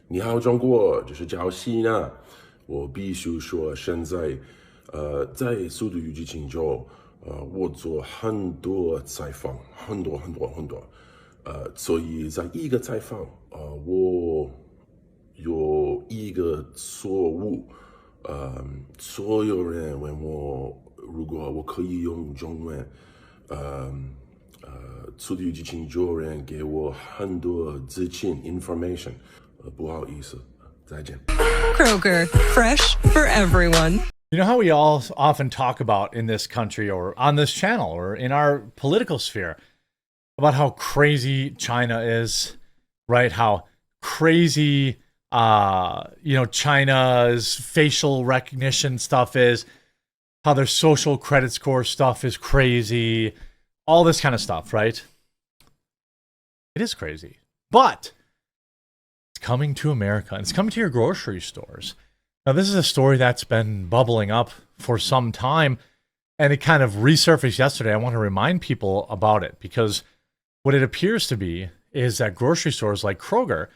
你好，中国，这是赵西呢。我必须说，现在，在速度与激情中，我做很多采访，很多，所以在一个采访，我有一个错误，所有人问我，如果我可以用中文，呃速度与激情就人给我很多资讯 information，不好意思，再见。Kroger, fresh for everyone. You know how we all often talk about in this country or on this channel or in our political sphere about how crazy China is, right? How crazy, China's facial recognition stuff is, how their social credit score stuff is crazy, all this kind of stuff, right? It is crazy. But it's coming to America and it's coming to your grocery stores. Now, this is a story that's been bubbling up for some time, and it kind of resurfaced yesterday. I want to remind people about it because what it appears to be is that grocery stores like Kroger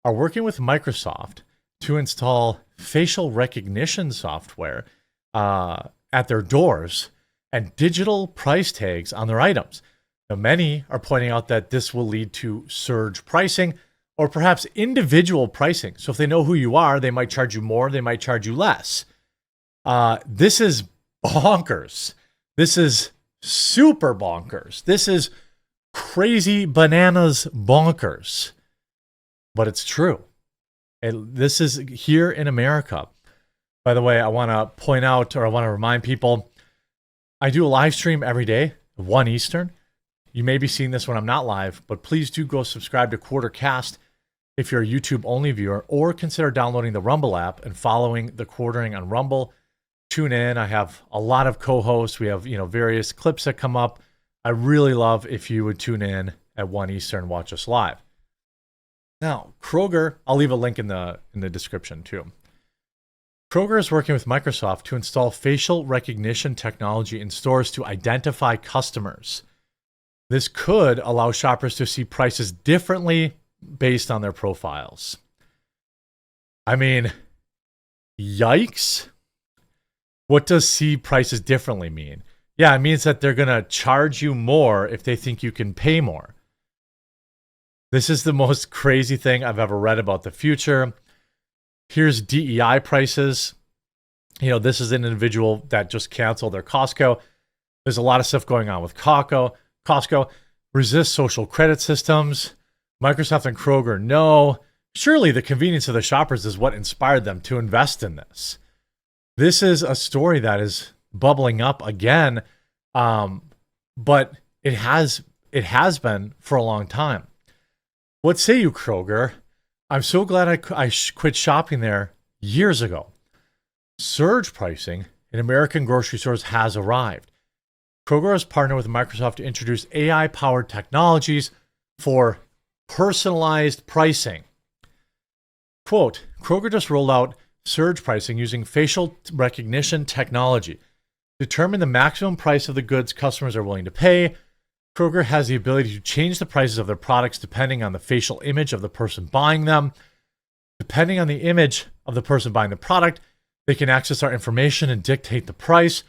are working with Microsoft to install facial recognition software at their doors and digital price tags on their items. Now, many are pointing out that this will lead to surge pricing or perhaps individual pricing. So if they know who you are, they might charge you more, they might charge you less. This is bonkers. This is super bonkers. This is crazy bananas bonkers. But it's true. And this is here in America. By the way, I want to point out, or I want to remind people, I do a live stream every day, 1 Eastern. You may be seeing this when I'm not live, but please do go subscribe to Quartercast if you're a YouTube-only viewer, or consider downloading the Rumble app and following the Quartering on Rumble. Tune in. I have a lot of co-hosts. We have, various clips that come up. I really love if you would tune in at 1 Eastern and watch us live. Now, Kroger, I'll leave a link in the description too. Kroger is working with Microsoft to install facial recognition technology in stores to identify customers. This could allow shoppers to see prices differently based on their profiles. I mean, yikes. What does see prices differently mean? Yeah, it means that they're going to charge you more if they think you can pay more. This is the most crazy thing I've ever read about the future. Here's DEI prices. This is an individual that just canceled their Costco. There's a lot of stuff going on with Costco resists social credit systems. Microsoft and Kroger know. Surely the convenience of the shoppers is what inspired them to invest in this. This is a story that is bubbling up again, but it has been for a long time. What say you, Kroger? I'm so glad I quit shopping there years ago. Surge pricing in American grocery stores has arrived. Kroger has partnered with Microsoft to introduce AI-powered technologies for personalized pricing. Quote, Kroger just rolled out surge pricing using facial recognition technology. Determine the maximum price of the goods customers are willing to pay. Kroger has the ability to change the prices of their products depending on the facial image of the person buying them. Depending on the image of the person buying the product, they can access our information and dictate the price.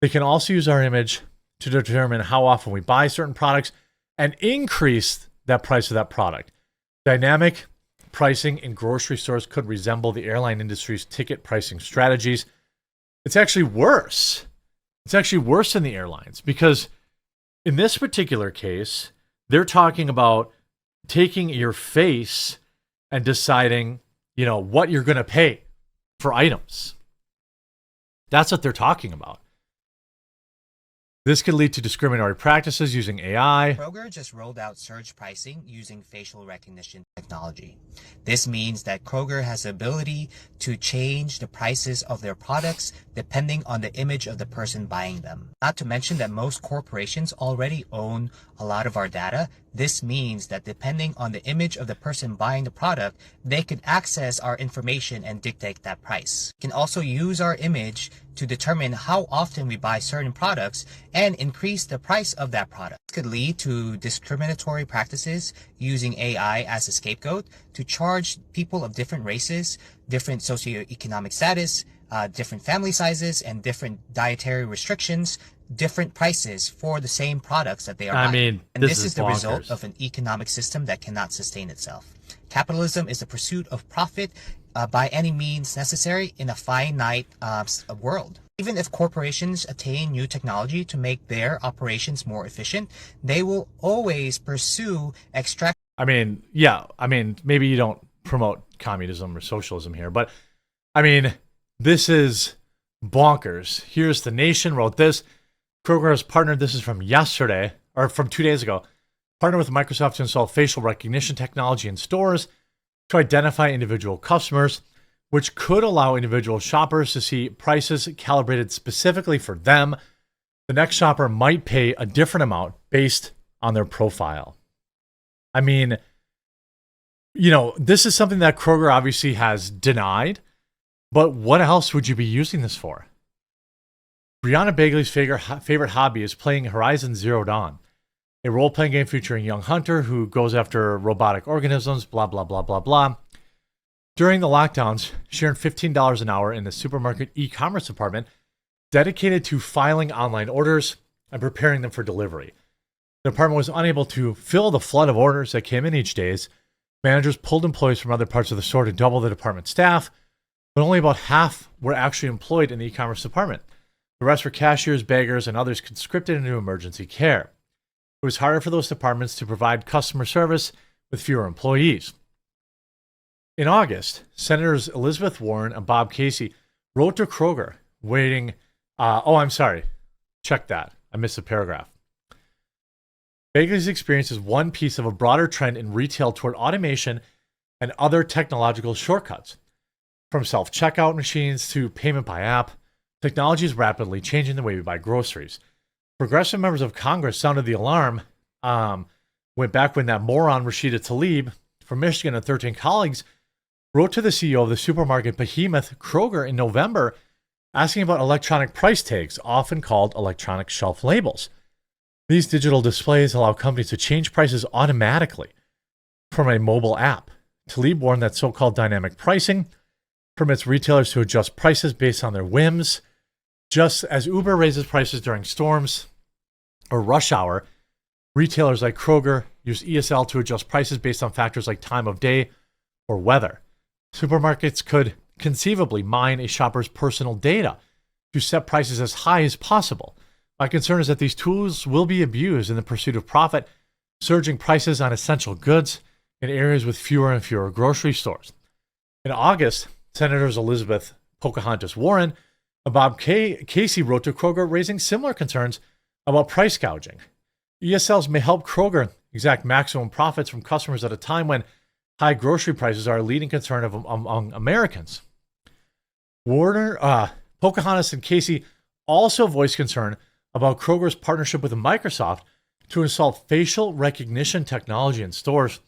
They can also use our image to determine how often we buy certain products and increase that price of that product. Dynamic pricing in grocery stores could resemble the airline industry's ticket pricing strategies. It's actually worse. It's actually worse than the airlines because in this particular case, they're talking about taking your face and deciding, what you're going to pay for items. That's what they're talking about. This could lead to discriminatory practices using AI. Kroger just rolled out surge pricing using facial recognition technology. This means that Kroger has the ability to change the prices of their products depending on the image of the person buying them. Not to mention that most corporations already own a lot of our data. This means that depending on the image of the person buying the product, they could access our information and dictate that price. We can also use our image to determine how often we buy certain products and increase the price of that product. This could lead to discriminatory practices using AI as a scapegoat to charge people of different races, different socioeconomic status, different family sizes, and different dietary restrictions, different prices for the same products that they are buying. And this is the result of an economic system that cannot sustain itself. Capitalism is the pursuit of profit by any means necessary in a finite world. Even if corporations attain new technology to make their operations more efficient, they will always pursue extract. Maybe you don't promote communism or socialism here, but this is bonkers. Here's The Nation wrote this. Kroger has partnered, this is from yesterday, or from 2 days ago, partnered with Microsoft to install facial recognition technology in stores to identify individual customers, which could allow individual shoppers to see prices calibrated specifically for them. The next shopper might pay a different amount based on their profile. This is something that Kroger obviously has denied, but what else would you be using this for? Brianna Bagley's favorite hobby is playing Horizon Zero Dawn, a role-playing game featuring a young hunter who goes after robotic organisms, blah, blah, blah, blah, blah. During the lockdowns, she earned $15 an hour in the supermarket e-commerce department dedicated to filing online orders and preparing them for delivery. The department was unable to fill the flood of orders that came in each day. Managers pulled employees from other parts of the store to double the department staff, but only about half were actually employed in the e-commerce department. The rest were cashiers, baggers, and others conscripted into emergency care. It was harder for those departments to provide customer service with fewer employees. In August, Senators Elizabeth Warren and Bob Casey wrote to Kroger, check that. I missed a paragraph. Bagley's experience is one piece of a broader trend in retail toward automation and other technological shortcuts. From self-checkout machines to payment by app, technology is rapidly changing the way we buy groceries. Progressive members of Congress sounded the alarm when that moron Rashida Tlaib from Michigan and 13 colleagues wrote to the CEO of the supermarket behemoth Kroger in November asking about electronic price tags, often called electronic shelf labels. These digital displays allow companies to change prices automatically from a mobile app. Tlaib warned that so-called dynamic pricing permits retailers to adjust prices based on their whims. Just as Uber raises prices during storms or rush hour, retailers like Kroger use ESL to adjust prices based on factors like time of day or weather. Supermarkets could conceivably mine a shopper's personal data to set prices as high as possible. My concern is that these tools will be abused in the pursuit of profit, surging prices on essential goods in areas with fewer and fewer grocery stores. In August, Senators Elizabeth Pocahontas Warren and Bob Casey wrote to Kroger raising similar concerns about price gouging. ESLs may help Kroger exact maximum profits from customers at a time when high grocery prices are a leading concern among Americans. Pocahontas and Casey also voiced concern about Kroger's partnership with Microsoft to install facial recognition technology in stores,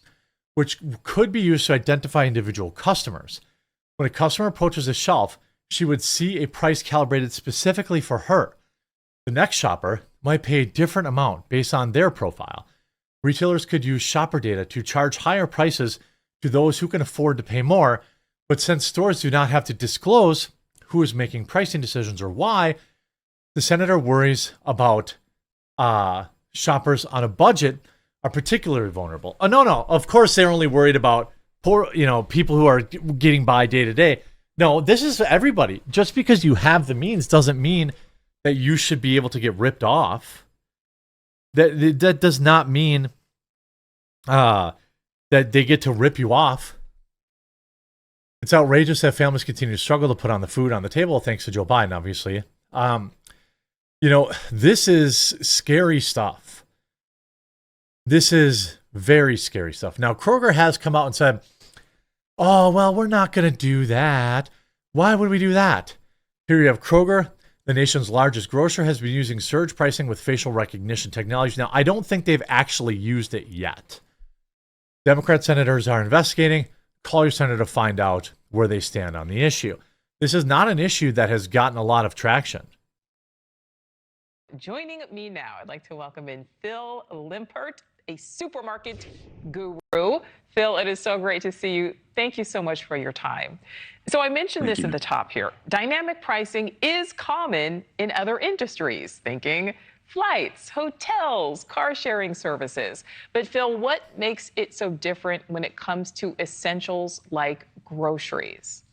which could be used to identify individual customers. When a customer approaches a shelf, she would see a price calibrated specifically for her. The next shopper might pay a different amount based on their profile. Retailers could use shopper data to charge higher prices to those who can afford to pay more, but since stores do not have to disclose who is making pricing decisions or why, the senator worries about shoppers on a budget are particularly vulnerable. Of course they're only worried about poor, people who are getting by day to day. No, this is everybody. Just because you have the means doesn't mean that you should be able to get ripped off. That does not mean that they get to rip you off. It's outrageous that families continue to struggle to put on the food on the table, thanks to Joe Biden, obviously. This is scary stuff. This is very scary stuff. Now, Kroger has come out and said, oh, well, we're not going to do that. Why would we do that? Here you have Kroger the nation's largest grocer, has been using surge pricing with facial recognition technology. Now, I don't think they've actually used it yet. Democrat senators are investigating. Call your senator to find out where they stand on the issue. This is not an issue that has gotten a lot of traction. Joining me now, I'd like to welcome in Phil Limpert, a supermarket guru. Phil, it is so great to see you. Thank you so much for your time. So I mentioned this at the top here. Dynamic pricing is common in other industries, thinking flights, hotels, car sharing services. But Phil, what makes it so different when it comes to essentials like groceries?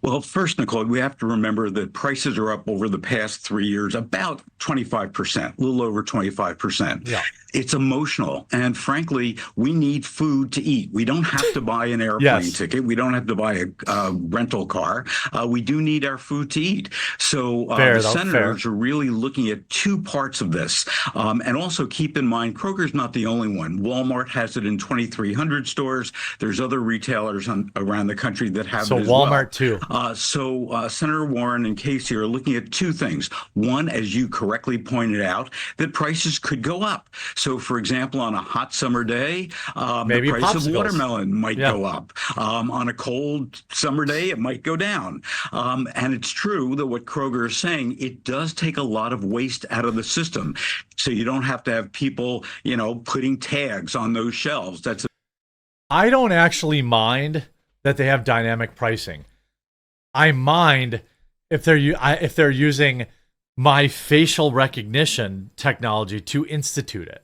Well, first, Nicole, we have to remember that prices are up over the past 3 years, about 25%, a little over 25%. Yeah. It's emotional. And frankly, we need food to eat. We don't have to buy an airplane ticket. We don't have to buy a rental car. We do need our food to eat. So the senators are really looking at two parts of this. And also keep in mind, Kroger's not the only one. Walmart has it in 2,300 stores. There's other retailers around the country that have it as well. So Walmart too. So Senator Warren and Casey are looking at two things. One, as you correctly pointed out, that prices could go up. So, for example, on a hot summer day, the price of watermelon might go up. On a cold summer day, it might go down. And it's true that what Kroger is saying, it does take a lot of waste out of the system. So you don't have to have people, putting tags on those shelves. I don't actually mind that they have dynamic pricing. I mind if they're using my facial recognition technology to institute it.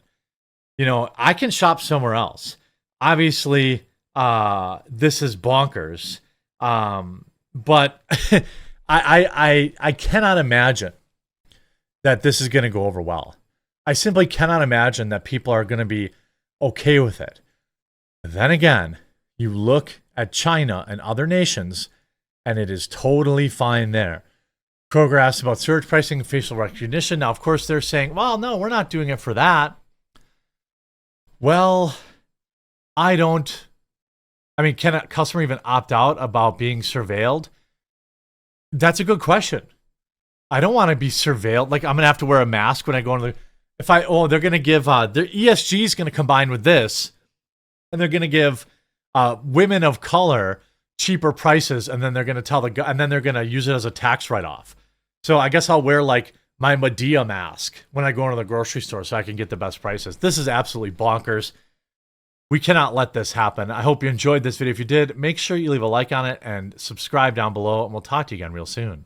I can shop somewhere else. Obviously, this is bonkers. But I cannot imagine that this is going to go over well. I simply cannot imagine that people are going to be okay with it. Then again, you look at China and other nations, and it is totally fine there. Kroger asked about surge pricing and facial recognition. Now, of course, they're saying, well, no, we're not doing it for that. Well, can a customer even opt out about being surveilled? That's a good question. I don't want to be surveilled. Like, I'm going to have to wear a mask when I go into they're going to give, their ESG is going to combine with this, and they're going to give women of color cheaper prices, and then they're going to and then they're going to use it as a tax write-off. So I guess I'll wear like my Medea mask when I go into the grocery store so I can get the best prices. This is absolutely bonkers. We cannot let this happen. I hope you enjoyed this video. If you did, make sure you leave a like on it and subscribe down below, and we'll talk to you again real soon.